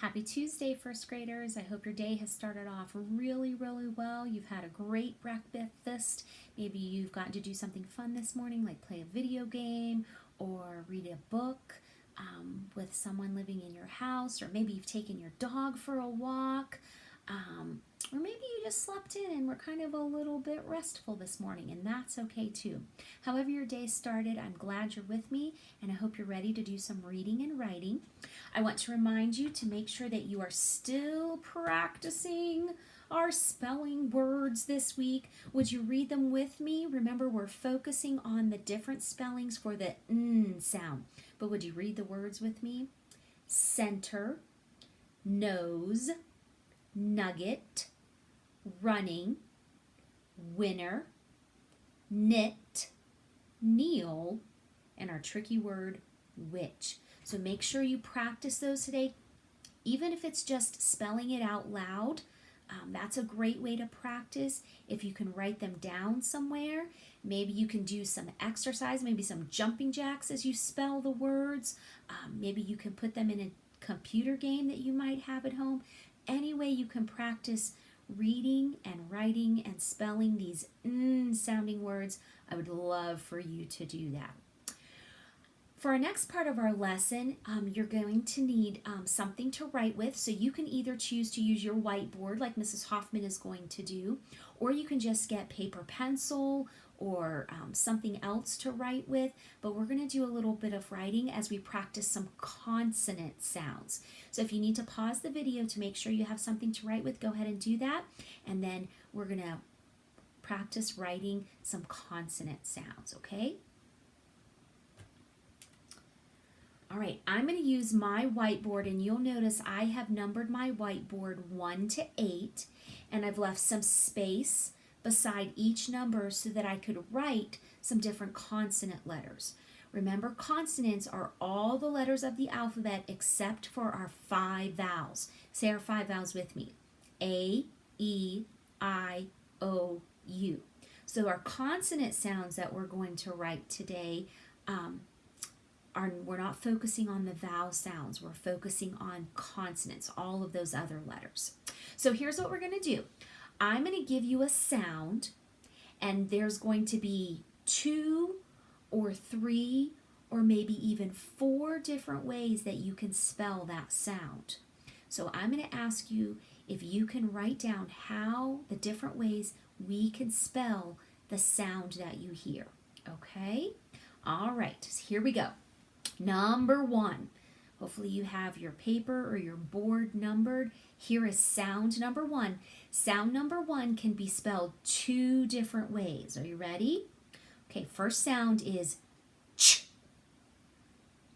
Happy Tuesday, first graders. I hope your day has started off really, really well. You've had a great breakfast. Maybe you've gotten to do something fun this morning, like play a video game or read a book with someone living in your house, or maybe you've taken your dog for a walk. Or maybe you just slept in and were kind of a little bit restful this morning, and that's okay too. However your day started, I'm glad you're with me, and I hope you're ready to do some reading and writing. I want to remind you to make sure that you are still practicing our spelling words this week. Would you read them with me? Remember, we're focusing on the different spellings for the N sound, but would you read the words with me? Center, nose, nugget, running, winner, knit, kneel, and our tricky word, which. So make sure you practice those today, even if it's just spelling it out loud. That's a great way to practice. If you can write them down somewhere, maybe you can do some exercise, maybe some jumping jacks as you spell the words. Maybe you can put them in a computer game that you might have at home. Any way you can practice reading and writing and spelling these sounding words, I would love for you to do that. For our next part of our lesson, you're going to need something to write with, so you can either choose to use your whiteboard like Mrs. Hoffman is going to do, or you can just get paper pencil or something else to write with, but we're going to do a little bit of writing as we practice some consonant sounds. So if you need to pause the video to make sure you have something to write with, go ahead and do that, and then we're going to practice writing some consonant sounds, okay? All right, I'm going to use my whiteboard, and you'll notice I have numbered my whiteboard 1 to 8, and I've left some space beside each number so that I could write some different consonant letters. Remember, consonants are all the letters of the alphabet except for our 5 vowels. Say our 5 vowels with me. A, E, I, O, U. So our consonant sounds that we're going to write today we're not focusing on the vowel sounds. We're focusing on consonants, all of those other letters. So here's what we're going to do. I'm going to give you a sound, and there's going to be 2 or 3 or maybe even 4 different ways that you can spell that sound. So I'm going to ask you if you can write down how the different ways we can spell the sound that you hear. Okay? All right, here we go. Number 1. Hopefully you have your paper or your board numbered. Here is sound number 1. Sound number 1 can be spelled 2 different ways. Are you ready? Okay, first sound is ch.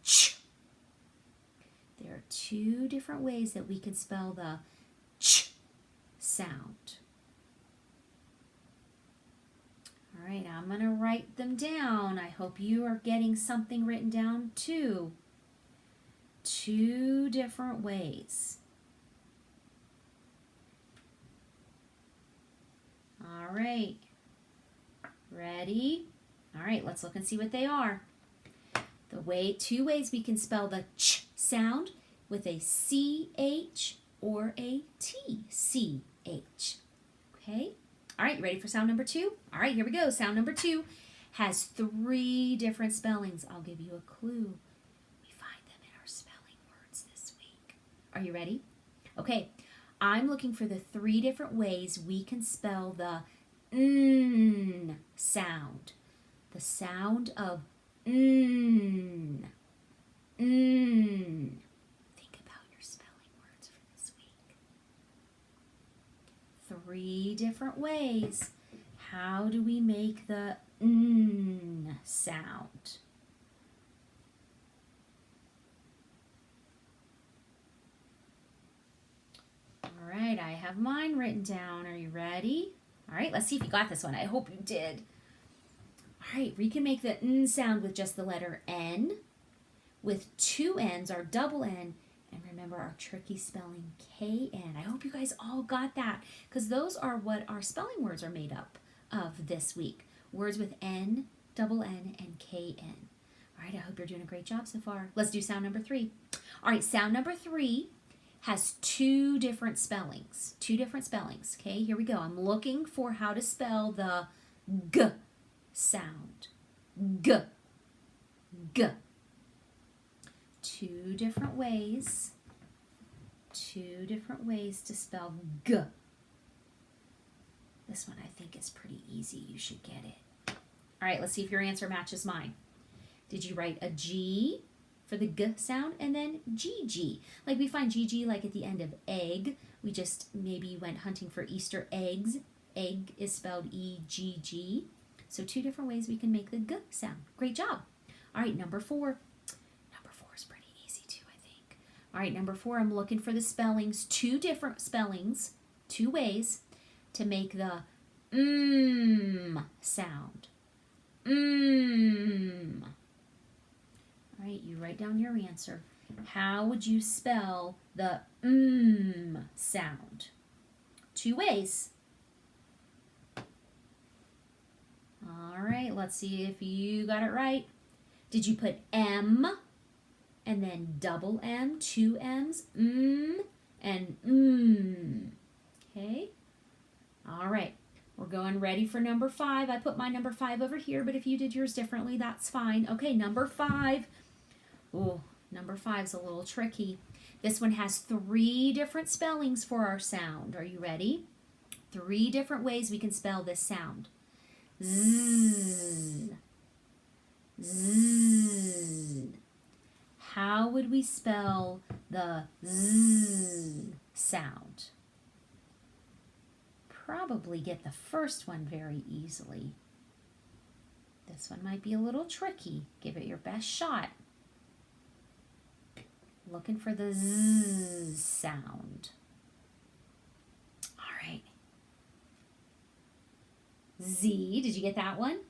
Ch. There are 2 different ways that we can spell the ch sound. All right, I'm going to write them down. I hope you are getting something written down too. 2 different ways. All right, ready? All right, let's look and see what they are. 2 ways we can spell the ch sound with a CH or a TCH. Okay? All right, you ready for sound number 2? All right, here we go. Sound number 2 has 3 different spellings. I'll give you a clue. We find them in our spelling words this week. Are you ready? Okay, I'm looking for the 3 different ways we can spell the N sound. The sound of N. N. Think about your spelling words for this week. 3 different ways. How do we make the N sound? All right, I have mine written down. Are you ready? All right, let's see if you got this one. I hope you did. All right, we can make the N sound with just the letter N, with 2 N's, our double N, and remember our tricky spelling, K-N. I hope you guys all got that, because those are what our spelling words are made up of this week. Words with N, double N, and K-N. All right, I hope you're doing a great job so far. Let's do sound number 3. All right, sound number 3 has two different spellings. Two different spellings. Okay, here we go. I'm looking for how to spell the G sound. G. G. Two different ways. Two different ways to spell G. This one I think is pretty easy. You should get it. All right, let's see if your answer matches mine. Did you write a G for the G sound and then GG? Like we find GG like at the end of egg. We just maybe went hunting for Easter eggs. Egg is spelled E-G-G. So two different ways we can make the G sound. Great job. All right, number 4. Number 4 is pretty easy too, I think. All right, number 4, I'm looking for the spellings. Two different spellings, two ways to make the sound. All right, you write down your answer. How would you spell the sound? Two ways. All right, let's see if you got it right. Did you put M and then double M, two M's, and okay? All right, we're going ready for number 5. I put my number 5 over here, but if you did yours differently, that's fine. Okay, number 5. Oh, number 5's a little tricky. This one has 3 different spellings for our sound. Are you ready? 3 different ways we can spell this sound. Z. Z. How would we spell the Z sound? Probably get the first one very easily. This one might be a little tricky. Give it your best shot. Looking for the Z sound. All right. Z, did you get that one?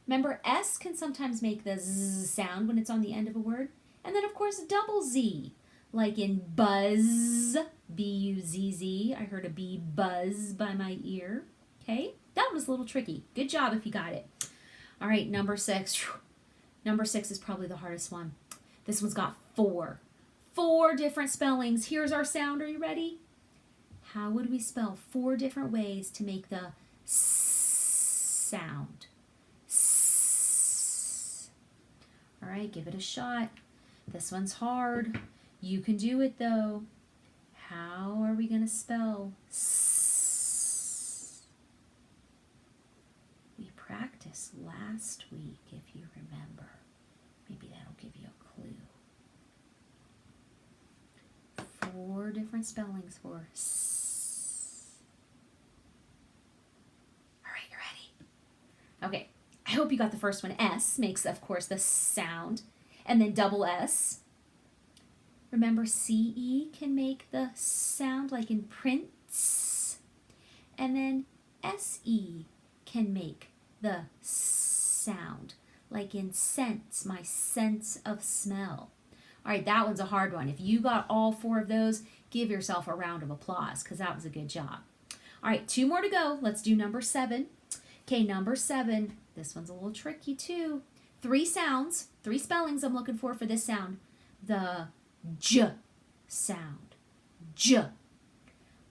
Remember, S can sometimes make the Z sound when it's on the end of a word. And then, of course, double Z, like in buzz, B-U-Z-Z. I heard a bee buzz by my ear. Okay, that was a little tricky. Good job if you got it. All right, number 6. Number 6 is probably the hardest one. This one's got 4 different spellings. Here's our sound. Are you ready? How would we spell 4 different ways to make the S sound? S. All right, give it a shot. This one's hard. You can do it though. How are we going to spell S? We practiced last week, if you remember. Maybe that'll give you a clue. 4 different spellings for S. All right, you ready? Okay, I hope you got the first one. S makes, of course, the sound. And then double S. Remember, CE can make the sound like in prints. And then SE can make the sound like in scents, my sense of smell. All right, that one's a hard one. If you got all 4 of those, give yourself a round of applause because that was a good job. All right, 2 more to go. Let's do number 7. Okay, number 7. This one's a little tricky too. 3 sounds, 3 spellings I'm looking for this sound. The J sound. J.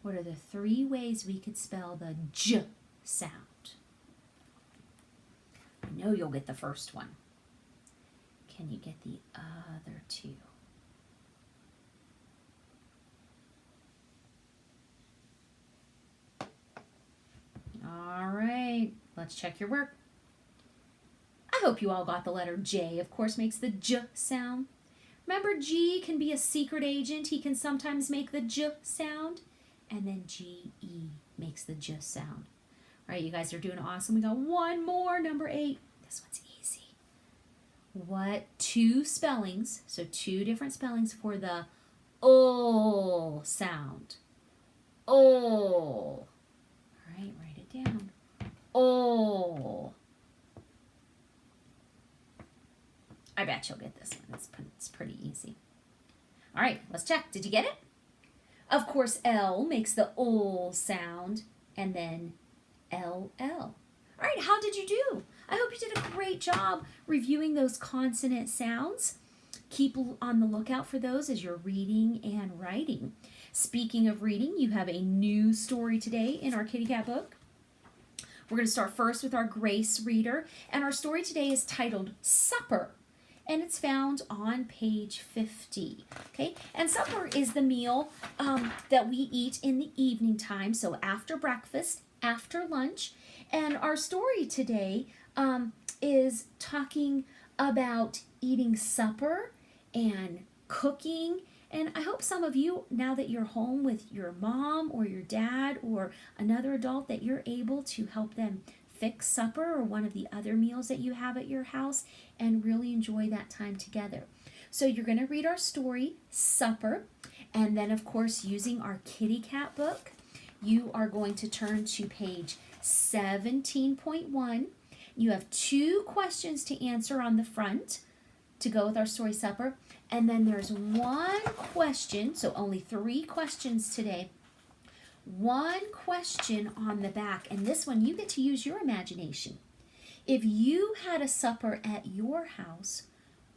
What are the 3 ways we could spell the J sound? I know you'll get the first one. Can you get the other 2? All right, let's check your work. I hope you all got the letter J, of course, makes the J sound. Remember, G can be a secret agent. He can sometimes make the J sound. And then G-E makes the J sound. All right, you guys are doing awesome. We got one more, number 8. This one's easy. What 2 spellings, so 2 different spellings for the O sound. O. All right, write it down. O. I bet you'll get this one. It's pretty easy. All right, let's check. Did you get it? Of course, L makes the O sound, and then L-L. All right, how did you do? I hope you did a great job reviewing those consonant sounds. keep on the lookout for those as you're reading and writing. Speaking of reading, you have a new story today in our Kitty Cat book. We're going to start first with our Grace reader, and our story today is titled Supper, and it's found on page 50. Okay, and supper is the meal that we eat in the evening time, so after breakfast, after lunch. And our story today is talking about eating supper and cooking. And I hope some of you, now that you're home with your mom or your dad or another adult, that you're able to help them fix supper or one of the other meals that you have at your house and really enjoy that time together. So you're going to read our story, Supper, and then, of course, using our Kitty Cat book, you are going to turn to page 17.1. You have 2 questions to answer on the front to go with our story, Supper. And then there's 1 question, so only 3 questions today. 1 question on the back, and this one you get to use your imagination. If you had a supper at your house,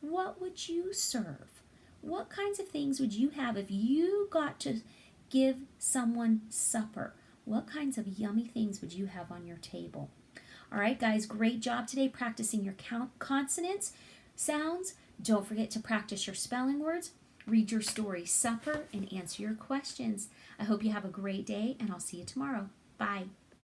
what would you serve? What kinds of things would you have if you got to give someone supper? What kinds of yummy things would you have on your table? All right, guys, great job today practicing your consonants, sounds. Don't forget to practice your spelling words, read your story, Supper, and answer your questions. I hope you have a great day, and I'll see you tomorrow. Bye.